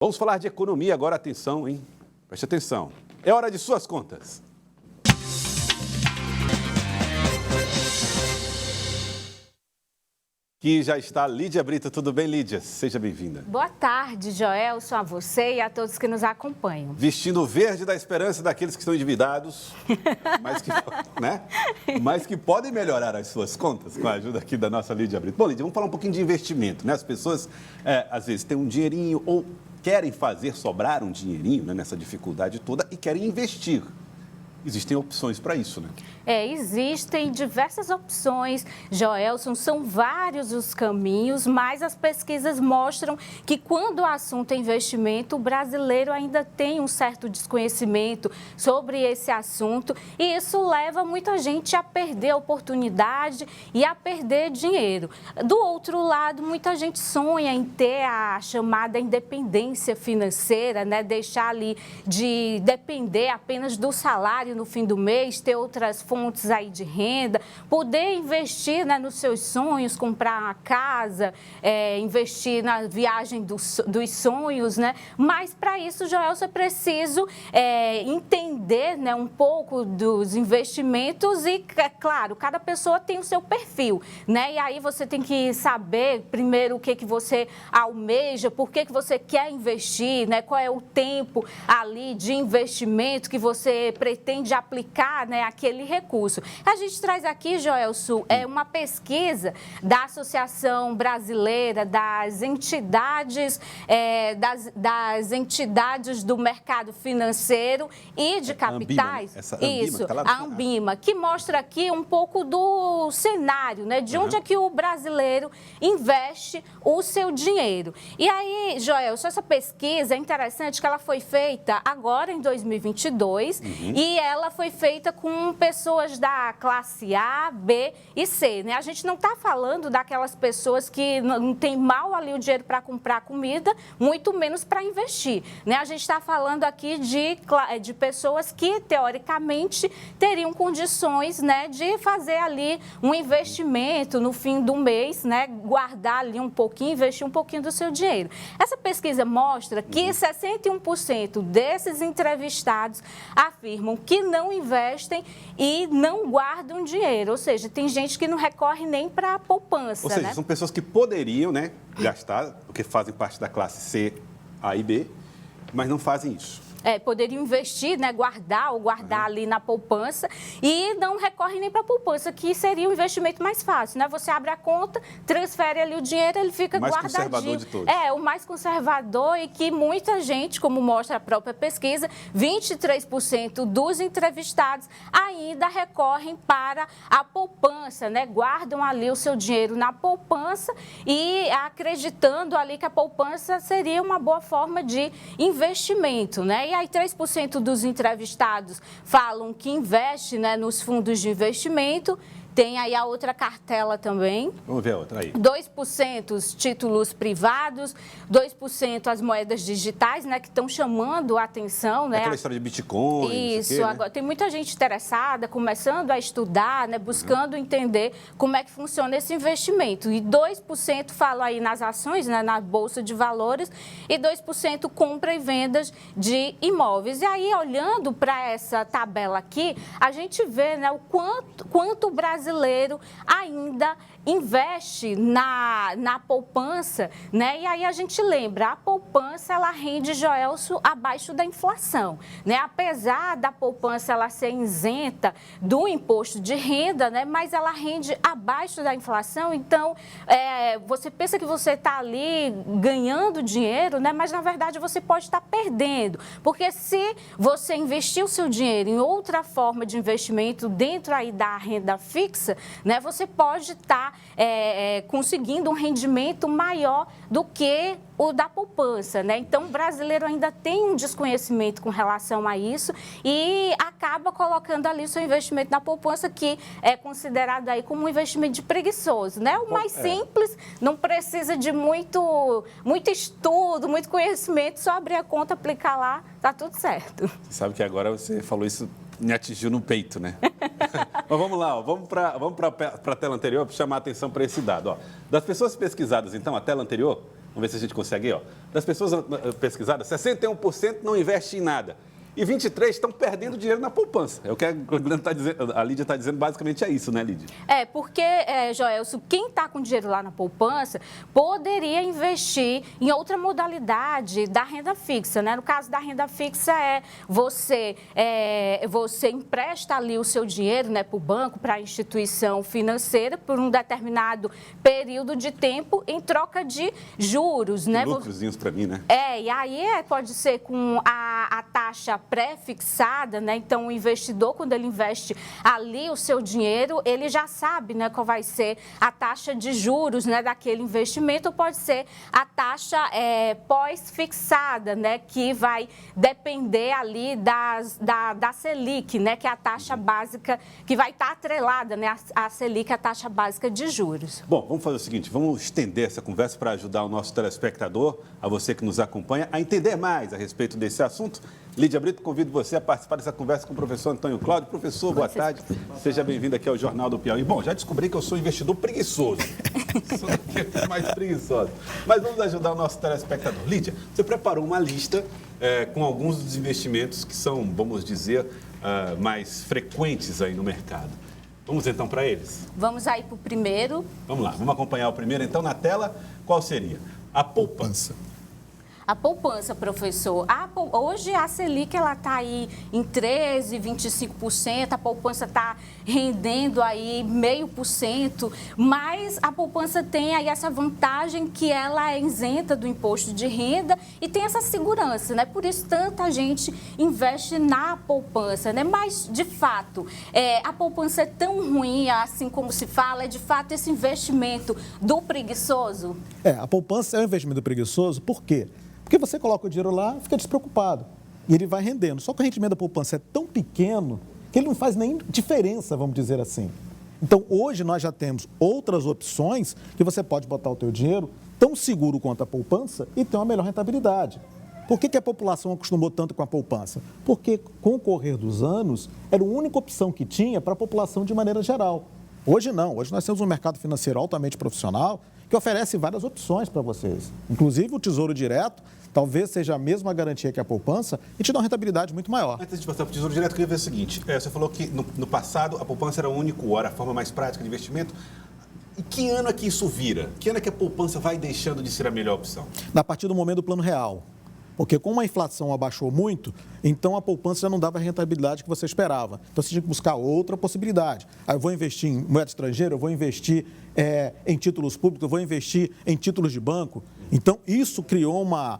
Vamos falar de economia agora, atenção, hein? Preste atenção. É hora de suas contas. Aqui já está Lídia Brito. Tudo bem, Lídia? Seja bem-vinda. Boa tarde, Joelson, a você e a todos que nos acompanham. Vestindo o verde da esperança daqueles que estão endividados, mas que podem melhorar as suas contas com a ajuda aqui da nossa Lídia Brito. Bom, Lídia, vamos falar um pouquinho de investimento, né? As pessoas, às vezes, têm um dinheirinho ou querem fazer sobrar um dinheirinho, né, nessa dificuldade toda e querem investir. Existem opções para isso, né? Existem diversas opções, Joelson, são vários os caminhos, mas as pesquisas mostram que quando o assunto é investimento, o brasileiro ainda tem um certo desconhecimento sobre esse assunto e isso leva muita gente a perder a oportunidade e a perder dinheiro. Do outro lado, muita gente sonha em ter a chamada independência financeira, né? Deixar ali de depender apenas do salário no fim do mês, ter outras fontes aí de renda, poder investir, né, nos seus sonhos, comprar uma casa, investir na viagem dos sonhos, né? Mas para isso, Joelson, é preciso entender, né, um pouco dos investimentos e, claro, cada pessoa tem o seu perfil, né? E aí você tem que saber primeiro o que você almeja, por que você quer investir, né? Qual é o tempo ali de investimento que você pretende aplicar, né, aquele recurso. A gente traz aqui, Joelson, uma pesquisa da Associação Brasileira das Entidades, das entidades do mercado financeiro e de capitais. A Ambima, que mostra aqui um pouco do cenário, né, de onde é que o brasileiro investe o seu dinheiro. E aí, Joelson, essa pesquisa é interessante que ela foi feita agora em 2022 e ela foi feita com pessoas da classe A, B e C, né? A gente não está falando daquelas pessoas que não tem mal ali o dinheiro para comprar comida, muito menos para investir, né? A gente está falando aqui de pessoas que, teoricamente, teriam condições, né, de fazer ali um investimento no fim do mês, né? Guardar ali um pouquinho, investir um pouquinho do seu dinheiro. Essa pesquisa mostra que 61% desses entrevistados afirmam que não investem e não guardam dinheiro, ou seja, tem gente que não recorre nem para a poupança. Ou seja, né? São pessoas que poderiam, né, gastar, porque fazem parte da classe C, A e B, mas não fazem isso. Poderiam investir, né, guardar ali na poupança e não recorre nem para a poupança, que seria o investimento mais fácil, né? Você abre a conta, transfere ali o dinheiro, ele fica guardadinho. O mais conservador de todos. O mais conservador e que muita gente, como mostra a própria pesquisa, 23% dos entrevistados ainda recorrem para a poupança, né? Guardam ali o seu dinheiro na poupança e acreditando ali que a poupança seria uma boa forma de investimento, né? E aí 3% dos entrevistados falam que investe, né, nos fundos de investimento. Tem aí a outra cartela também. Vamos ver a outra aí. 2% os títulos privados, 2% as moedas digitais, né, que estão chamando a atenção, né? Aquela história de Bitcoin. Isso, agora tem muita gente interessada, começando a estudar, né, buscando entender como é que funciona esse investimento. E 2% falam aí nas ações, né, na Bolsa de Valores, e 2% compra e vendas de imóveis. E aí, olhando para essa tabela aqui, a gente vê, né, o quanto o brasileiro ainda investe na poupança, né? E aí a gente lembra, a poupança, ela rende, Joelson, abaixo da inflação, né? Apesar da poupança ela ser isenta do imposto de renda, né? Mas ela rende abaixo da inflação, então você pensa que você está ali ganhando dinheiro, né? Mas na verdade você pode estar perdendo, porque se você investir o seu dinheiro em outra forma de investimento dentro aí da renda fixa, né? Você pode estar conseguindo um rendimento maior do que o da poupança, né? Então, o brasileiro ainda tem um desconhecimento com relação a isso e acaba colocando ali o seu investimento na poupança, que é considerado aí como um investimento de preguiçoso, né? O mais simples, não precisa de muito estudo, muito conhecimento, só abrir a conta, aplicar lá, tá tudo certo. Você sabe que agora você falou isso, me atingiu no peito, né? Mas vamos lá, ó, vamos para a tela anterior para chamar a atenção para esse dado. Ó. Das pessoas pesquisadas, então, a tela anterior, Vamos ver se a gente consegue, ó. Das pessoas pesquisadas, 61% não investem em nada. E 23 estão perdendo dinheiro na poupança. É o que a Lídia está dizendo, basicamente é isso, né, Lídia? Porque, Joelson, quem está com dinheiro lá na poupança poderia investir em outra modalidade da renda fixa, né? No caso da renda fixa você empresta ali o seu dinheiro, né, para o banco, para a instituição financeira por um determinado período de tempo em troca de juros, né? Lucrozinhos para mim, né? E aí pode ser com a taxa pré-fixada, né? Então, o investidor, quando ele investe ali o seu dinheiro, ele já sabe, né, qual vai ser a taxa de juros, né, daquele investimento, ou pode ser a taxa pós-fixada, né, que vai depender ali da Selic, né, que é a taxa básica, que vai estar atrelada, né, a Selic, a taxa básica de juros. Bom, vamos fazer o seguinte, vamos estender essa conversa para ajudar o nosso telespectador, a você que nos acompanha, a entender mais a respeito desse assunto. Lídia Brito, convido você a participar dessa conversa com o professor Antônio Cláudio. Professor, boa tarde. Seja bem-vindo aqui ao Jornal do Piauí. Bom, já descobri que eu sou investidor preguiçoso. Sou daqueles mais preguiçosos. Mas vamos ajudar o nosso telespectador. Lídia, você preparou uma lista com alguns dos investimentos que são, vamos dizer, mais frequentes aí no mercado. Vamos então para eles? Vamos aí para o primeiro. Vamos lá, vamos acompanhar o primeiro. Então, na tela, qual seria? A poupança. A poupança, professor, hoje a Selic está aí em 13%, 25%, a poupança está rendendo aí 0,5%, mas a poupança tem aí essa vantagem que ela é isenta do imposto de renda e tem essa segurança, né? Por isso tanta gente investe na poupança, né? Mas, de fato, a poupança é tão ruim, assim como se fala, é de fato esse investimento do preguiçoso? A poupança é um investimento preguiçoso, por quê? Porque você coloca o dinheiro lá e fica despreocupado. E ele vai rendendo. Só que o rendimento da poupança é tão pequeno que ele não faz nem diferença, vamos dizer assim. Então, hoje nós já temos outras opções que você pode botar o teu dinheiro tão seguro quanto a poupança e ter uma melhor rentabilidade. Por que a população acostumou tanto com a poupança? Porque, com o correr dos anos, era a única opção que tinha para a população de maneira geral. Hoje não. Hoje nós temos um mercado financeiro altamente profissional que oferece várias opções para vocês. Inclusive, o Tesouro Direto talvez seja a mesma garantia que a poupança e te dá uma rentabilidade muito maior. Antes de passar para o Tesouro Direto, eu queria ver o seguinte. Você falou que no passado a poupança era o único, era a forma mais prática de investimento. E que ano é que isso vira? Que ano é que a poupança vai deixando de ser a melhor opção? A partir do momento do Plano Real. Porque como a inflação abaixou muito, então a poupança já não dava a rentabilidade que você esperava. Então você tinha que buscar outra possibilidade. Aí eu vou investir em moeda estrangeira, eu vou investir em títulos públicos, eu vou investir em títulos de banco. Então isso criou uma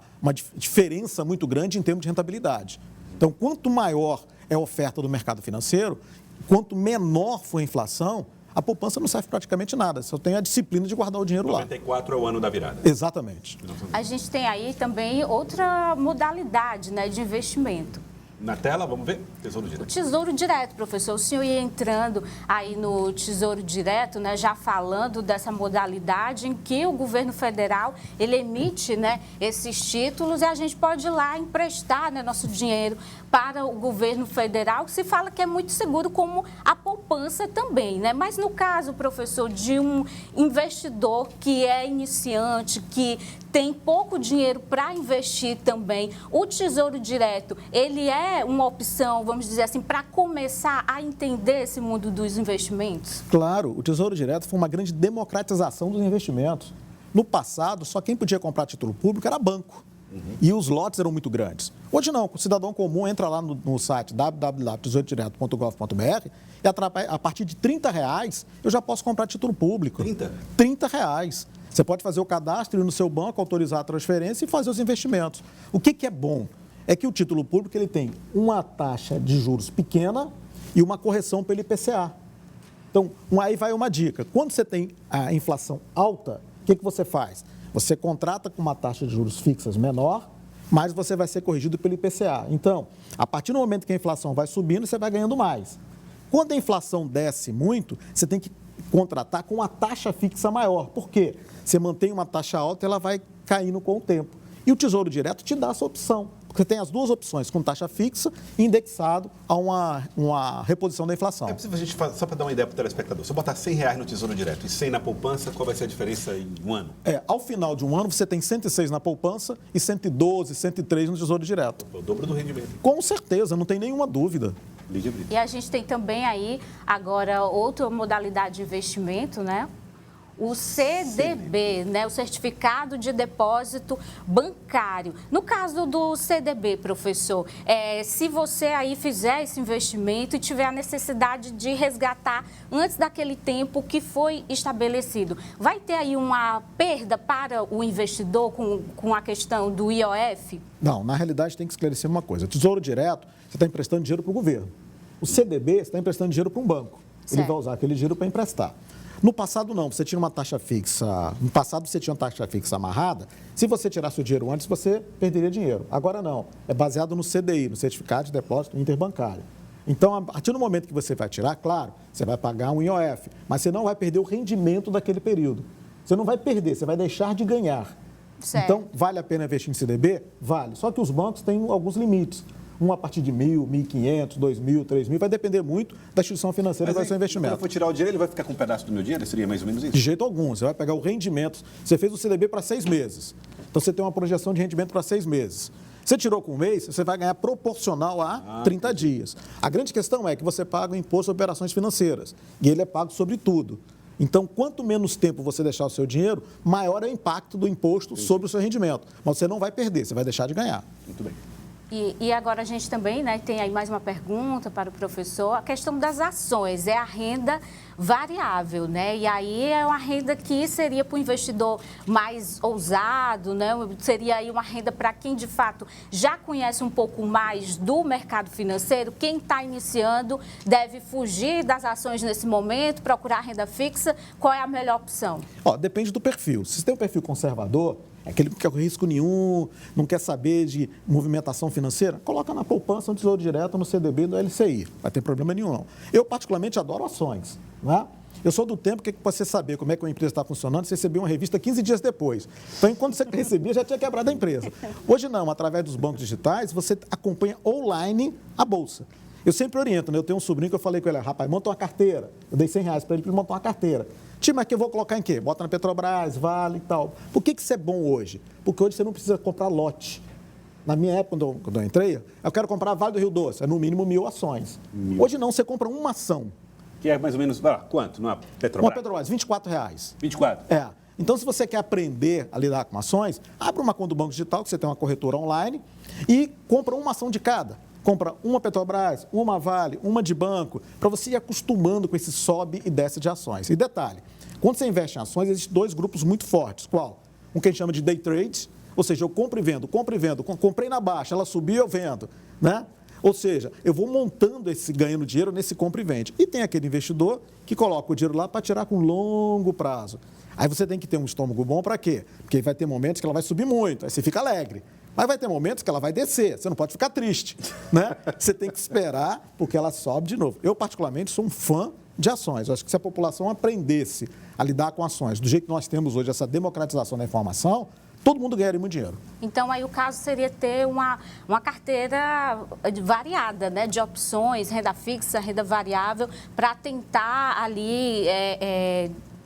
diferença muito grande em termos de rentabilidade. Então quanto maior é a oferta do mercado financeiro, quanto menor for a inflação, a poupança não serve praticamente nada, só tem a disciplina de guardar o dinheiro 94 lá. 94 é o ano da virada. Exatamente. A gente tem aí também outra modalidade, né, de investimento. Na tela, vamos ver? Tesouro Direto. O Tesouro Direto, professor. O senhor ia entrando aí no Tesouro Direto, né, já falando dessa modalidade em que o governo federal, ele emite, né, esses títulos e a gente pode ir lá emprestar, né, nosso dinheiro para o governo federal, que se fala que é muito seguro, como a poupança também, né? Mas no caso, professor, de um investidor que é iniciante, que tem pouco dinheiro para investir também, o Tesouro Direto, ele é uma opção, vamos dizer assim, para começar a entender esse mundo dos investimentos? Claro, o Tesouro Direto foi uma grande democratização dos investimentos. No passado, só quem podia comprar título público era banco. E os lotes eram muito grandes. Hoje não, o cidadão comum entra lá no site www.tesourodireto.gov.br e a partir de R$30 eu já posso comprar título público. 30? R$30. Você pode fazer o cadastro, ir no seu banco, autorizar a transferência e fazer os investimentos. O que é bom? É que o título público ele tem uma taxa de juros pequena e uma correção pelo IPCA. Então, aí vai uma dica. Quando você tem a inflação alta, o que você faz? Você contrata com uma taxa de juros fixas menor, mas você vai ser corrigido pelo IPCA. Então, a partir do momento que a inflação vai subindo, você vai ganhando mais. Quando a inflação desce muito, você tem que contratar com uma taxa fixa maior. Por quê? Você mantém uma taxa alta e ela vai caindo com o tempo. E o Tesouro Direto te dá essa opção. Porque tem as duas opções, com taxa fixa e indexado a uma reposição da inflação. É possível a gente fazer, só para dar uma ideia para o telespectador, se eu botar R$100 no Tesouro Direto e 100 na poupança, qual vai ser a diferença em um ano? Ao final de um ano, você tem 106 na poupança e 112, 103 no Tesouro Direto. O dobro do rendimento. Com certeza, não tem nenhuma dúvida. Lídia Brito. E a gente tem também aí, agora, outra modalidade de investimento, né? O CDB, né? O Certificado de Depósito Bancário. No caso do CDB, professor, se você aí fizer esse investimento e tiver a necessidade de resgatar antes daquele tempo que foi estabelecido, vai ter aí uma perda para o investidor com a questão do IOF? Não, na realidade tem que esclarecer uma coisa. Tesouro Direto, você está emprestando dinheiro para o governo. O CDB, você está emprestando dinheiro para um banco. Ele vai usar aquele dinheiro para emprestar. No passado, não. Você tinha uma taxa fixa. No passado, você tinha uma taxa fixa amarrada. Se você tirasse o dinheiro antes, você perderia dinheiro. Agora, não. É baseado no CDI, no Certificado de Depósito Interbancário. Então, a partir do momento que você vai tirar, claro, você vai pagar um IOF, mas você não vai perder o rendimento daquele período. Você não vai perder, você vai deixar de ganhar. Certo. Então, vale a pena investir em CDB? Vale. Só que os bancos têm alguns limites. Um a partir de 1.000, 1.500, 2.000, 3.000, vai depender muito da instituição financeira que vai ser o investimento. Quando eu for tirar o dinheiro, ele vai ficar com um pedaço do meu dinheiro? Seria mais ou menos isso? De jeito algum. Você vai pegar o rendimento. Você fez o CDB para 6 meses. Então, você tem uma projeção de rendimento para 6 meses. Você tirou com um mês, você vai ganhar proporcional a 30 dias. A grande questão é que você paga o imposto sobre operações financeiras. E ele é pago sobre tudo. Então, quanto menos tempo você deixar o seu dinheiro, maior é o impacto do imposto sobre o seu rendimento. Mas você não vai perder, você vai deixar de ganhar. Muito bem. E agora a gente também, né, tem aí mais uma pergunta para o professor, a questão das ações, é a renda variável, né? E aí é uma renda que seria para o investidor mais ousado, né? Seria aí uma renda para quem de fato já conhece um pouco mais do mercado financeiro. Quem está iniciando deve fugir das ações nesse momento, procurar renda fixa. Qual é a melhor opção? Depende do perfil. Se você tem um perfil conservador, aquele que não quer risco nenhum, não quer saber de movimentação financeira, coloca na poupança, no Tesouro Direto, no CDB, no LCI. Não vai ter problema nenhum, não. Eu, particularmente, adoro ações. Não é? Eu sou do tempo que você saber como é que uma empresa está funcionando, você recebia uma revista 15 dias depois. Então, enquanto você recebia, já tinha quebrado a empresa. Hoje não, através dos bancos digitais, você acompanha online a Bolsa. Eu sempre oriento, né? Eu tenho um sobrinho que eu falei com ele, rapaz, monta uma carteira. Eu dei R$100 para ele montar uma carteira. Mas que eu vou colocar em quê? Bota na Petrobras, Vale e tal. Por que isso é bom hoje? Porque hoje você não precisa comprar lote. Na minha época, quando eu entrei, eu quero comprar Vale do Rio Doce, é no mínimo 1.000 ações. Hoje não, você compra uma ação. Que é mais ou menos, quanto? Numa Petrobras? Uma Petrobras, R$24. 24? Então, se você quer aprender a lidar com ações, abre uma conta do Banco Digital, que você tem uma corretora online, e compra uma ação de cada. Compra uma Petrobras, uma Vale, uma de banco, para você ir acostumando com esse sobe e desce de ações. E detalhe, quando você investe em ações, existem 2 grupos muito fortes. Qual? Um que a gente chama de day trade, ou seja, eu compro e vendo. Comprei na baixa, ela subiu, eu vendo, né? Ou seja, eu vou montando ganhando dinheiro nesse compra e vende. E tem aquele investidor que coloca o dinheiro lá para tirar com longo prazo. Aí você tem que ter um estômago bom para quê? Porque vai ter momentos que ela vai subir muito, aí você fica alegre. Mas vai ter momentos que ela vai descer, você não pode ficar triste, né? Você tem que esperar porque ela sobe de novo. Eu, particularmente, sou um fã de ações. Eu acho que se a população aprendesse a lidar com ações do jeito que nós temos hoje, essa democratização da informação, todo mundo ganharia muito dinheiro. Então, aí o caso seria ter uma carteira variada, né? De opções, renda fixa, renda variável, para tentar ali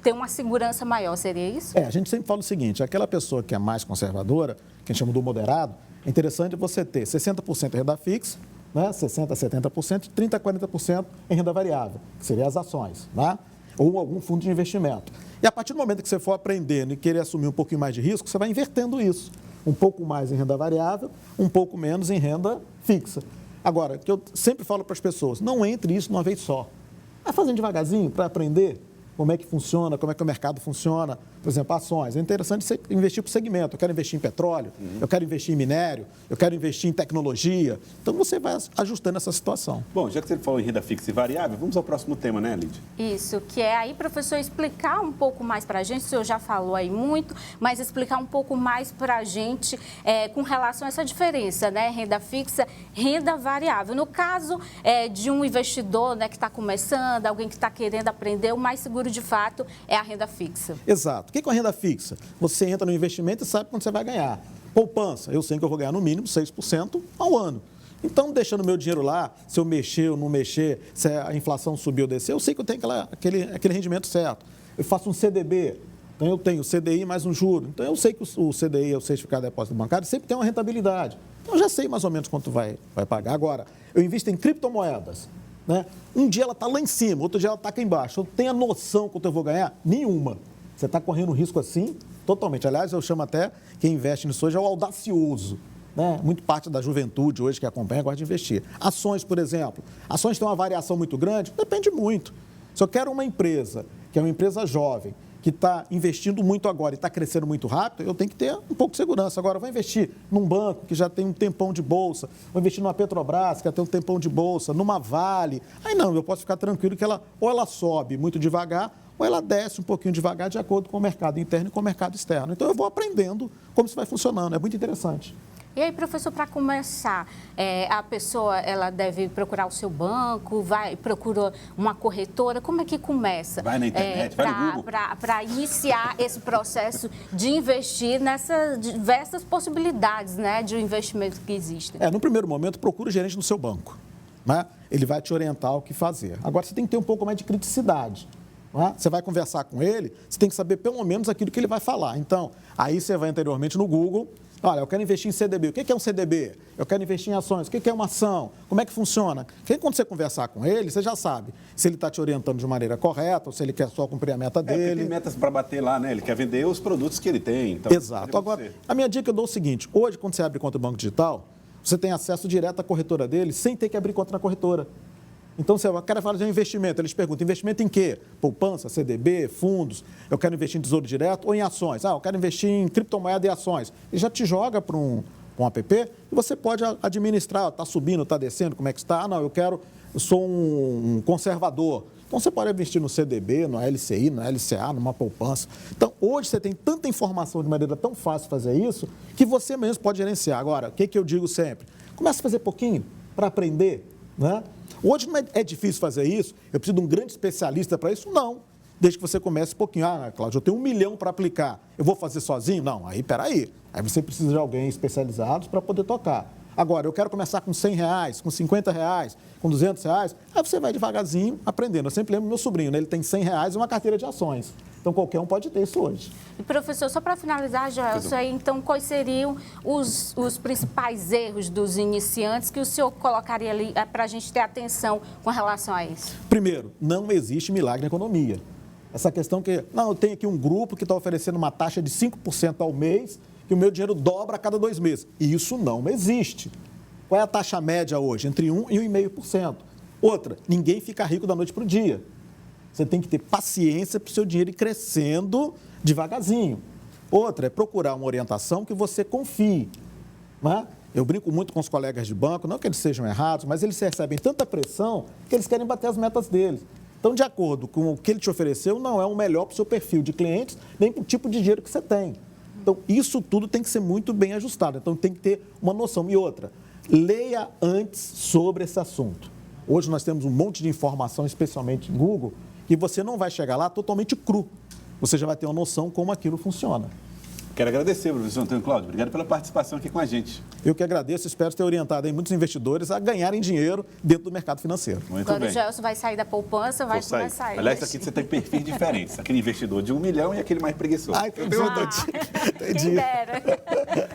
ter uma segurança maior, seria isso? A gente sempre fala o seguinte, aquela pessoa que é mais conservadora, que a gente chama do moderado, é interessante você ter 60% em renda fixa, né? 60% a 70%, 30% a 40% em renda variável, que seriam as ações, né? Ou algum fundo de investimento. E a partir do momento que você for aprendendo e querer assumir um pouquinho mais de risco, você vai invertendo isso. Um pouco mais em renda variável, um pouco menos em renda fixa. Agora, o que eu sempre falo para as pessoas, não entre isso de uma vez só. Vai fazendo devagarzinho para aprender como é que funciona, como é que o mercado funciona. Por exemplo, ações. É interessante você investir por segmento. Eu quero investir em petróleo, eu quero investir em minério, eu quero investir em tecnologia. Então, você vai ajustando essa situação. Bom, já que você falou em renda fixa e variável, vamos ao próximo tema, né, Lídia? Isso, que é aí, professor, explicar um pouco mais para a gente, o senhor já falou aí muito, mas explicar um pouco mais para a gente com relação a essa diferença, né? Renda fixa, renda variável. No caso de um investidor, né, que está começando, alguém que está querendo aprender, o mais seguro de fato é a renda fixa. Exato. O que é a renda fixa? Você entra no investimento e sabe quando você vai ganhar. Poupança, eu sei que eu vou ganhar no mínimo 6% ao ano. Então, deixando meu dinheiro lá, se eu mexer ou não mexer, se a inflação subir ou descer, eu sei que eu tenho aquele rendimento certo. Eu faço um CDB, então eu tenho CDI mais um juro. Então, eu sei que o CDI, o Certificado de Depósito Bancário, sempre tem uma rentabilidade. Então, eu já sei mais ou menos quanto vai pagar. Agora, eu invisto em criptomoedas. Né? Um dia ela está lá em cima, outro dia ela está aqui embaixo. Eu tenho a noção quanto eu vou ganhar? Nenhuma. Você está correndo risco assim, totalmente. Aliás, eu chamo até quem investe nisso hoje é o audacioso. Né? Muito parte da juventude hoje que acompanha gosta de investir. Ações, por exemplo. Ações têm uma variação muito grande? Depende muito. Se eu quero uma empresa, que é uma empresa jovem, que está investindo muito agora e está crescendo muito rápido, eu tenho que ter um pouco de segurança. Agora, eu vou investir num banco que já tem um tempão de bolsa, vou investir numa Petrobras que já tem um tempão de bolsa, numa Vale. Aí não, eu posso ficar tranquilo que ela sobe muito devagar, ou ela desce um pouquinho devagar de acordo com o mercado interno e com o mercado externo. Então, eu vou aprendendo como isso vai funcionando. É muito interessante. E aí, professor, para começar, a pessoa ela deve procurar o seu banco, procura uma corretora, como é que começa? Vai na internet, vai no Google. Para iniciar esse processo de investir nessas diversas possibilidades, né, de investimento que existem. No primeiro momento, procura o gerente do seu banco. Né? Ele vai te orientar o que fazer. Agora, você tem que ter um pouco mais de criticidade. Né? Você vai conversar com ele, você tem que saber pelo menos aquilo que ele vai falar. Então, aí você vai anteriormente no Google. Olha, eu quero investir em CDB. O que é um CDB? Eu quero investir em ações. O que é uma ação? Como é que funciona? Porque quando você conversar com ele, você já sabe se ele está te orientando de maneira correta ou se ele quer só cumprir a meta dele. Ele tem metas para bater lá, né? Ele quer vender os produtos que ele tem. Então, exato. Agora, a minha dica eu dou o seguinte. Hoje, quando você abre conta do Banco Digital, você tem acesso direto à corretora dele sem ter que abrir conta na corretora. Então, você quer fazer um investimento, eles perguntam, investimento em quê? Poupança, CDB, fundos, eu quero investir em tesouro direto ou em ações? Eu quero investir em criptomoeda e ações. Ele já te joga para um app e você pode administrar, está subindo, está descendo, como é que está? Eu sou um conservador. Então, você pode investir no CDB, no LCI, no LCA, numa poupança. Então, hoje você tem tanta informação de maneira tão fácil fazer isso que você mesmo pode gerenciar. Agora, o que eu digo sempre? Comece a fazer pouquinho para aprender, né? Hoje não é difícil fazer isso, eu preciso de um grande especialista para isso? Não. Desde que você comece um pouquinho. Cláudio, eu tenho 1 milhão para aplicar, eu vou fazer sozinho? Não, peraí. Aí você precisa de alguém especializado para poder tocar. Agora, eu quero começar com R$100, com R$50, com R$200, aí você vai devagarzinho aprendendo. Eu sempre lembro do meu sobrinho, né? Ele tem R$100 e uma carteira de ações. Então, qualquer um pode ter isso hoje. E, professor, só para finalizar, Joelson, então, quais seriam os principais erros dos iniciantes que o senhor colocaria ali para a gente ter atenção com relação a isso? Primeiro, não existe milagre na economia. Essa questão que, eu tenho aqui um grupo que está oferecendo uma taxa de 5% ao mês, que o meu dinheiro dobra a cada 2 meses. E isso não existe. Qual é a taxa média hoje? Entre 1% e 1,5%. Outra, ninguém fica rico da noite para o dia. Você tem que ter paciência para o seu dinheiro ir crescendo devagarzinho. Outra é procurar uma orientação que você confie. Né? Eu brinco muito com os colegas de banco, não que eles sejam errados, mas eles recebem tanta pressão que eles querem bater as metas deles. Então, de acordo com o que ele te ofereceu, não é o melhor para o seu perfil de clientes, nem para o tipo de dinheiro que você tem. Então, isso tudo tem que ser muito bem ajustado. Então, tem que ter uma noção. E outra, leia antes sobre esse assunto. Hoje nós temos um monte de informação, especialmente em Google, que você não vai chegar lá totalmente cru. Você já vai ter uma noção como aquilo funciona. Quero agradecer, professor Antônio Cláudio. Obrigado pela participação aqui com a gente. Eu que agradeço, espero ter orientado aí muitos investidores a ganharem dinheiro dentro do mercado financeiro. Muito Quando bem. o Gelson vai sair da poupança, vai começar a Aliás, aqui você tem perfis diferentes. Aquele investidor de 1 milhão e aquele mais preguiçoso. Entendi. Quem dera.